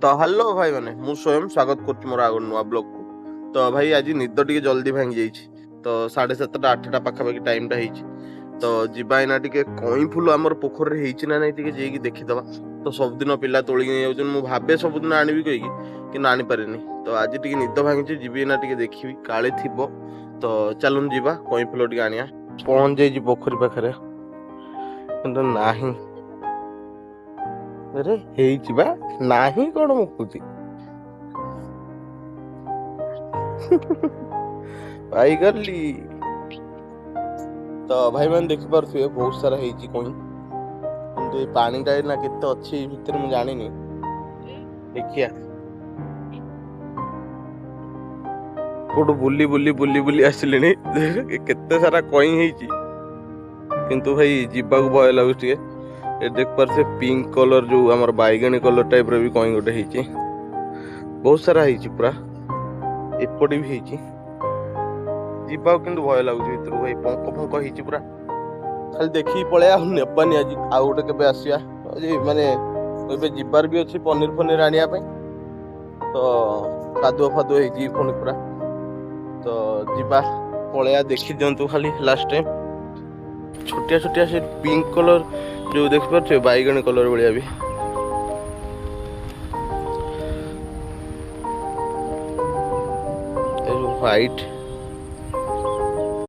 तो हेलो भाई मैंने मु स्वयं स्वागत कर मोर आग नुआ ब्लॉग को। तो भाई आज निद टे जल्दी भांगी जाइए तो 7:30 8टा पाखापाखि टाइम टा तो जीवा एना टिके कई फुल आमर पोखर रे हेइछि ना नै टिके जेकी देखिदबा। तो सबदिन पिला तोली जाउछन मु भाबे सबदिन आनिबी कहिकी कि आनी पारेनी। तो आज टिके निद भांगी जीवी एना टिके देखिबी काले थिबो। तो चलुन जीवा कई फुल टिके आनिया। पहुंच जाइछि पोखरी पाखरे किंतु नाही। अरे हेइछि बा नाही कोन मुकुति पाई गली। तो भाई मैंने देखि पारुथिबे बहुत सारा हेइछि कोई किंतु ए पानी टा ना केते अछि भितर मु जानि नि। देखिया कोड बुली बुली बुली बुली आसिलेनी केते सारा कोई हेइछि किंतु भाई जीवा को भय लागु टिके। ए देख पारसे पिंक कलर जो हमर बैगनी कलर टाइप रे भी कोई गोटे हेइछि बहुत सारा हेइछि पूरा एपडी भी हेइछि। जीवा किंतु भय लागु भितर भाई पंख पंख हेइछि पूरा खाली देखि पळे आ नेबानी आज आ गोटे केबे आसिया जे माने एबे जीवार भी अछि पनीर फनीर आनिया पे। तो कादुआ फादुआ हेइछि फोन पूरा। तो जीवा पळे आ देखि दियंतु खाली लास्ट टाइम छोटिया छोटिया से पिंक कलर जो देख पारे बैगनी कलर भाया भी व्हाइट